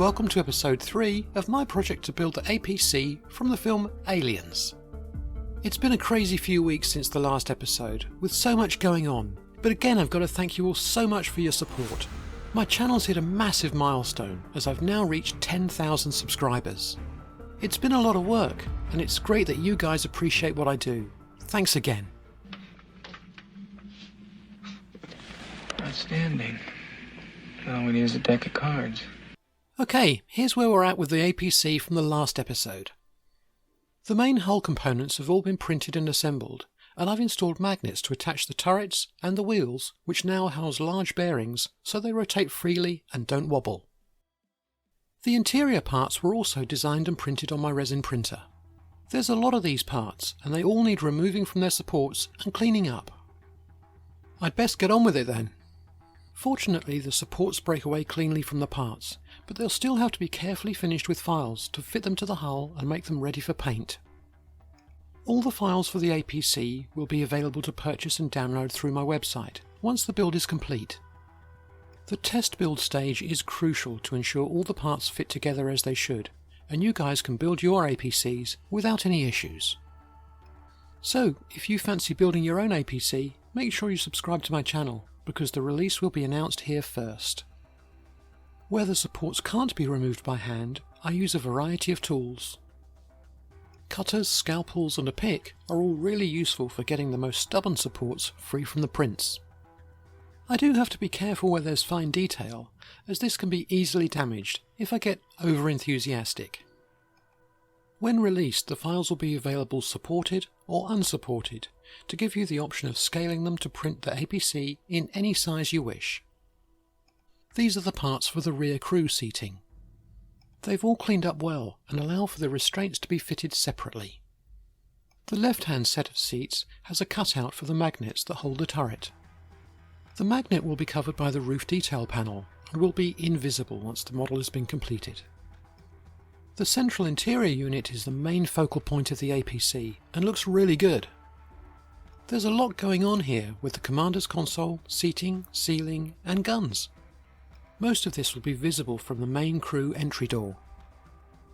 welcome to episode 3 of my project to build the APC from the film Aliens. It's been a crazy few weeks since the last episode, with so much going on, but again I've got to thank you all so much for your support. My channel's hit a massive milestone as I've now reached 10,000 subscribers. It's been a lot of work, and it's great that you guys appreciate what I do. Thanks again. Outstanding. All we need is a deck of cards. Okay, here's where we're at with the APC from the last episode. The main hull components have all been printed and assembled, and I've installed magnets to attach the turrets and the wheels, which now house large bearings so they rotate freely and don't wobble. The interior parts were also designed and printed on my resin printer. There's a lot of these parts, and they all need removing from their supports and cleaning up. I'd best get on with it then. Fortunately, the supports break away cleanly from the parts, but they'll still have to be carefully finished with files to fit them to the hull and make them ready for paint. All the files for the APC will be available to purchase and download through my website once the build is complete. The test build stage is crucial to ensure all the parts fit together as they should, and you guys can build your APCs without any issues. So, if you fancy building your own APC, make sure you subscribe to my channel, because the release will be announced here first. Where the supports can't be removed by hand, I use a variety of tools. Cutters, scalpels and a pick are all really useful for getting the most stubborn supports free from the prints. I do have to be careful where there's fine detail, as this can be easily damaged if I get over-enthusiastic. When released, the files will be available supported or unsupported, to give you the option of scaling them to print the APC in any size you wish. These are the parts for the rear crew seating. They've all cleaned up well and allow for the restraints to be fitted separately. The left-hand set of seats has a cutout for the magnets that hold the turret. The magnet will be covered by the roof detail panel and will be invisible once the model has been completed. The central interior unit is the main focal point of the APC and looks really good. There's a lot going on here with the commander's console, seating, ceiling and guns. Most of this will be visible from the main crew entry door.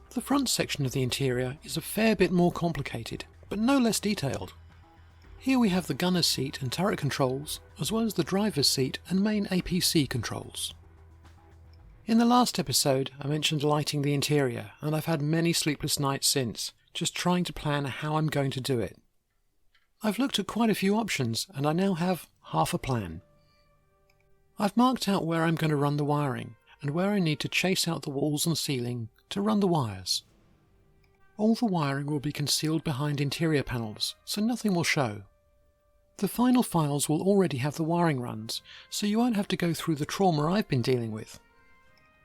The front section of the interior is a fair bit more complicated, but no less detailed. Here we have the gunner's seat and turret controls, as well as the driver's seat and main APC controls. In the last episode I mentioned lighting the interior, and I've had many sleepless nights since, just trying to plan how I'm going to do it. I've looked at quite a few options and I now have half a plan. I've marked out where I'm going to run the wiring and where I need to chase out the walls and ceiling to run the wires. All the wiring will be concealed behind interior panels, so nothing will show. The final files will already have the wiring runs, so you won't have to go through the trauma I've been dealing with.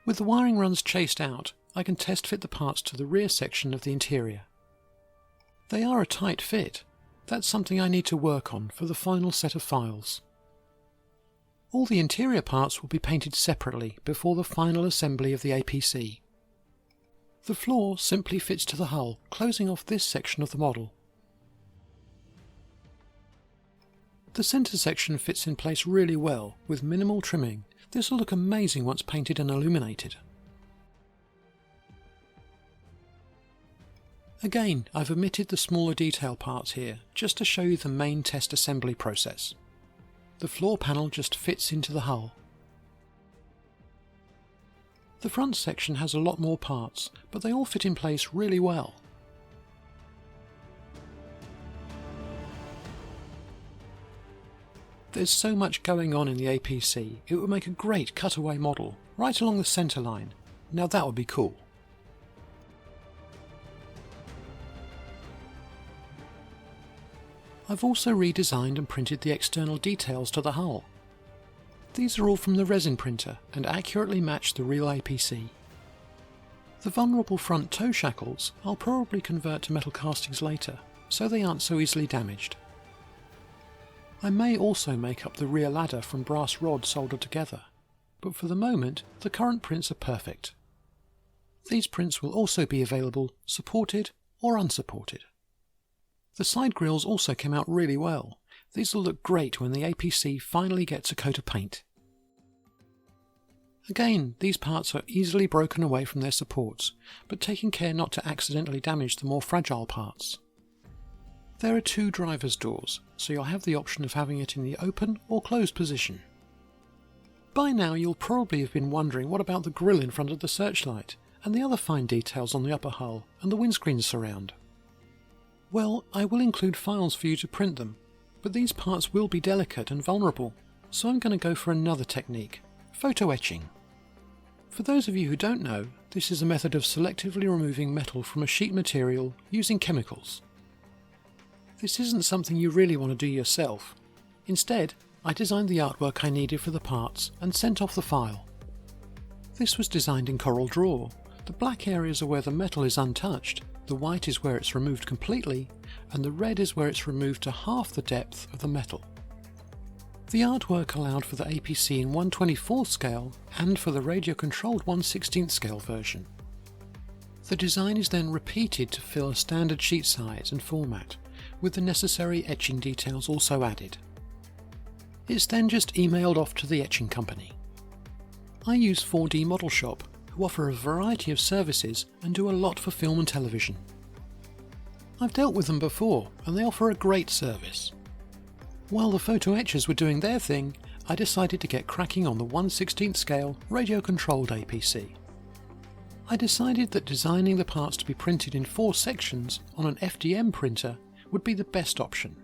With the wiring runs chased out, I can test fit the parts to the rear section of the interior. They are a tight fit. That's something I need to work on for the final set of files. All the interior parts will be painted separately before the final assembly of the APC. The floor simply fits to the hull, closing off this section of the model. The centre section fits in place really well, with minimal trimming. This will look amazing once painted and illuminated. Again, I've omitted the smaller detail parts here, just to show you the main test assembly process. The floor panel just fits into the hull. The front section has a lot more parts, but they all fit in place really well. There's so much going on in the APC, it would make a great cutaway model, right along the centre line. Now that would be cool. I've also redesigned and printed the external details to the hull. These are all from the resin printer and accurately match the real APC. The vulnerable front toe shackles I'll probably convert to metal castings later, so they aren't so easily damaged. I may also make up the rear ladder from brass rods soldered together, but for the moment the current prints are perfect. These prints will also be available supported or unsupported. The side grills also came out really well. These will look great when the APC finally gets a coat of paint. Again, these parts are easily broken away from their supports, but taking care not to accidentally damage the more fragile parts. There are 2 driver's doors, so you'll have the option of having it in the open or closed position. By now you'll probably have been wondering what about the grille in front of the searchlight, and the other fine details on the upper hull and the windscreen surround. Well, I will include files for you to print them, but these parts will be delicate and vulnerable, so I'm going to go for another technique, photo etching. For those of you who don't know, this is a method of selectively removing metal from a sheet material using chemicals. This isn't something you really want to do yourself. Instead, I designed the artwork I needed for the parts and sent off the file. This was designed in Coral Draw. The black areas are where the metal is untouched, the white is where it's removed completely, and the red is where it's removed to half the depth of the metal. The artwork allowed for the APC in 1/24 scale and for the radio-controlled 1/16 scale version. The design is then repeated to fill a standard sheet size and format, with the necessary etching details also added. It's then just emailed off to the etching company. I use 4D Model Shop, who offer a variety of services and do a lot for film and television. I've dealt with them before, and they offer a great service. While the photo etchers were doing their thing, I decided to get cracking on the 1/16 scale radio-controlled APC. I decided that designing the parts to be printed in 4 sections on an FDM printer would be the best option.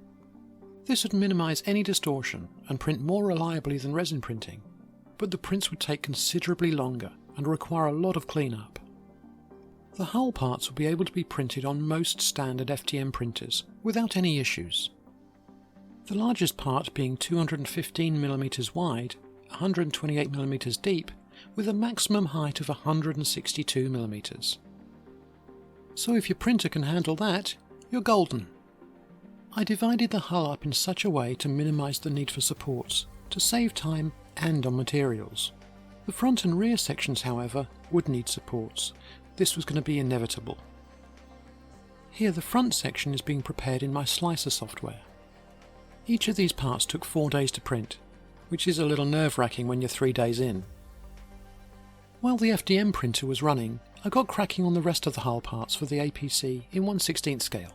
This would minimise any distortion and print more reliably than resin printing, but the prints would take considerably longer and require a lot of cleanup. The hull parts will be able to be printed on most standard FDM printers without any issues. The largest part being 215mm wide, 128mm deep, with a maximum height of 162mm. So if your printer can handle that, you're golden. I divided the hull up in such a way to minimise the need for supports, to save time and on materials. The front and rear sections, however, would need supports. This was going to be inevitable. Here the front section is being prepared in my slicer software. Each of these parts took 4 days to print, which is a little nerve-wracking when you're 3 days in. While the FDM printer was running, I got cracking on the rest of the hull parts for the APC in 1/16 scale.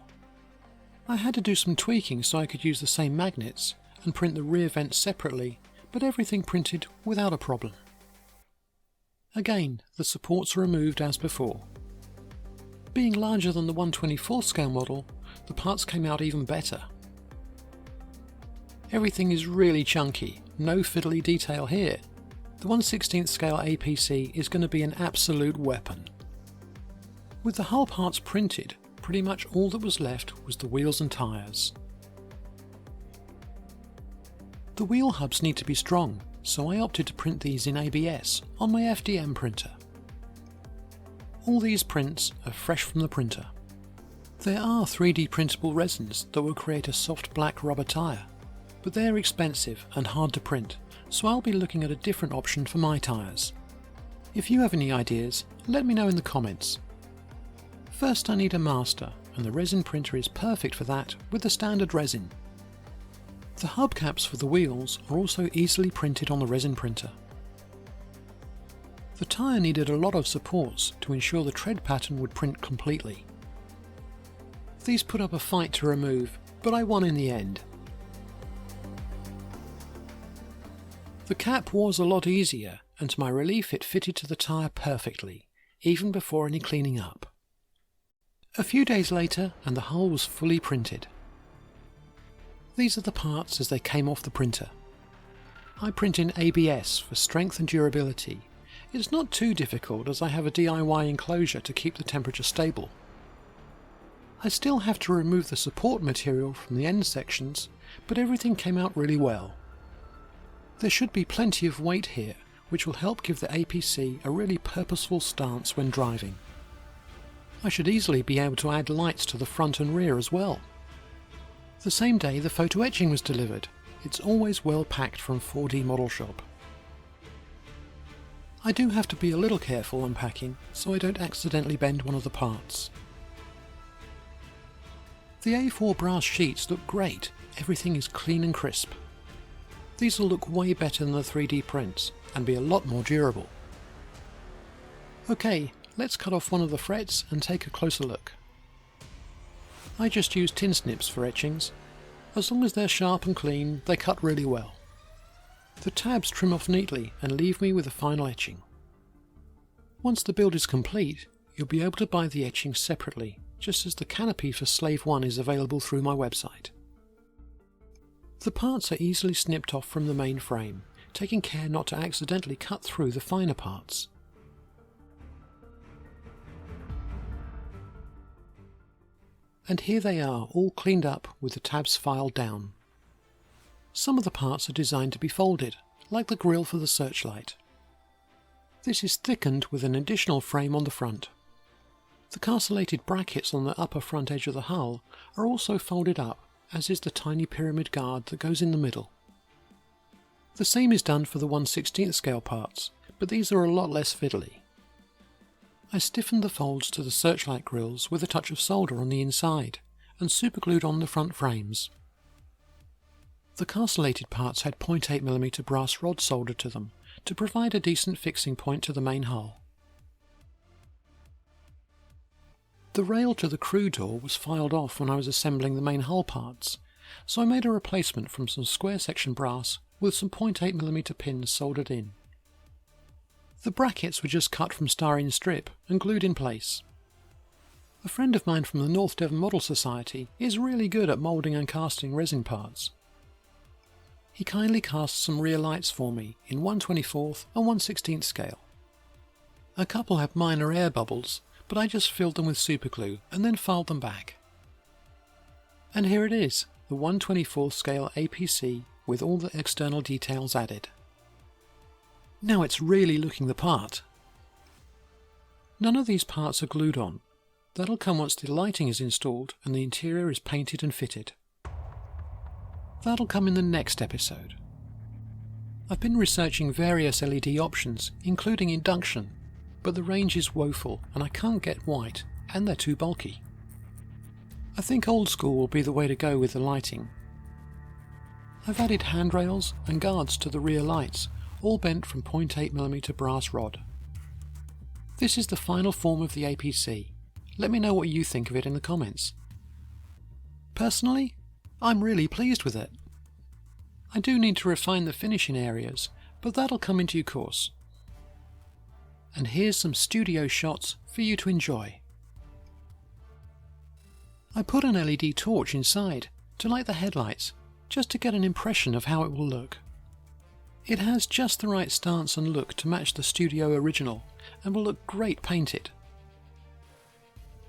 I had to do some tweaking so I could use the same magnets and print the rear vents separately, but everything printed without a problem. Again, the supports are removed as before. Being larger than the 1/24 scale model, the parts came out even better. Everything is really chunky, no fiddly detail here. The 1/16 scale APC is going to be an absolute weapon. With the hull parts printed, pretty much all that was left was the wheels and tyres. The wheel hubs need to be strong, so I opted to print these in ABS on my FDM printer. All these prints are fresh from the printer. There are 3D printable resins that will create a soft black rubber tyre, but they're expensive and hard to print, so I'll be looking at a different option for my tyres. If you have any ideas, let me know in the comments. First I need a master, and the resin printer is perfect for that with the standard resin. The hubcaps for the wheels are also easily printed on the resin printer. The tyre needed a lot of supports to ensure the tread pattern would print completely. These put up a fight to remove, but I won in the end. The cap was a lot easier, and to my relief it fitted to the tyre perfectly, even before any cleaning up. A few days later and the hull was fully printed. These are the parts as they came off the printer. I print in ABS for strength and durability. It's not too difficult as I have a DIY enclosure to keep the temperature stable. I still have to remove the support material from the end sections, but everything came out really well. There should be plenty of weight here, which will help give the APC a really purposeful stance when driving. I should easily be able to add lights to the front and rear as well. The same day the photo etching was delivered. It's always well packed from 4D Model Shop. I do have to be a little careful unpacking so I don't accidentally bend one of the parts. The A4 brass sheets look great, everything is clean and crisp. These will look way better than the 3D prints and be a lot more durable. Okay, let's cut off one of the frets and take a closer look. I just use tin snips for etchings. As long as they're sharp and clean, they cut really well. The tabs trim off neatly and leave me with a final etching. Once the build is complete, you'll be able to buy the etchings separately, just as the canopy for Slave 1 is available through my website. The parts are easily snipped off from the main frame, taking care not to accidentally cut through the finer parts. And here they are, all cleaned up with the tabs filed down. Some of the parts are designed to be folded, like the grille for the searchlight. This is thickened with an additional frame on the front. The castellated brackets on the upper front edge of the hull are also folded up, as is the tiny pyramid guard that goes in the middle. The same is done for the 1/16 scale parts, but these are a lot less fiddly. I stiffened the folds to the searchlight grills with a touch of solder on the inside, and superglued on the front frames. The castellated parts had 0.8mm brass rods soldered to them, to provide a decent fixing point to the main hull. The rail to the crew door was filed off when I was assembling the main hull parts, so I made a replacement from some square section brass with some 0.8mm pins soldered in. The brackets were just cut from styrene strip and glued in place. A friend of mine from the North Devon Model Society is really good at moulding and casting resin parts. He kindly cast some rear lights for me in 1/24 and 1/16 scale. A couple had minor air bubbles, but I just filled them with superglue and then filed them back. And here it is, the 1/24 scale APC with all the external details added. Now it's really looking the part. None of these parts are glued on. That'll come once the lighting is installed and the interior is painted and fitted. That'll come in the next episode. I've been researching various LED options, including induction, but the range is woeful and I can't get white, and they're too bulky. I think old school will be the way to go with the lighting. I've added handrails and guards to the rear lights, all bent from 0.8mm brass rod. This is the final form of the APC. Let me know what you think of it in the comments. Personally, I'm really pleased with it. I do need to refine the finishing areas, but that'll come in due course. And here's some studio shots for you to enjoy. I put an LED torch inside to light the headlights, just to get an impression of how it will look. It has just the right stance and look to match the studio original, and will look great painted.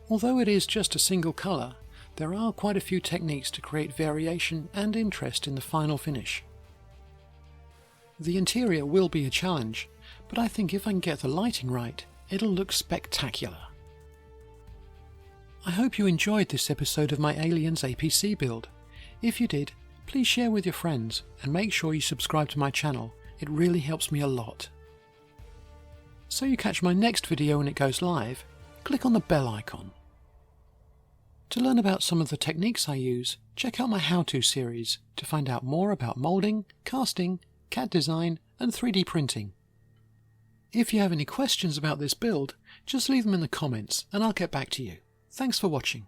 Although it is just a single colour, there are quite a few techniques to create variation and interest in the final finish. The interior will be a challenge, but I think if I can get the lighting right, it'll look spectacular. I hope you enjoyed this episode of my Aliens APC build. If you did, please share with your friends and make sure you subscribe to my channel. It really helps me a lot. So you catch my next video when it goes live, click on the bell icon. To learn about some of the techniques I use, check out my how-to series to find out more about moulding, casting, CAD design and 3D printing. If you have any questions about this build, just leave them in the comments and I'll get back to you. Thanks for watching.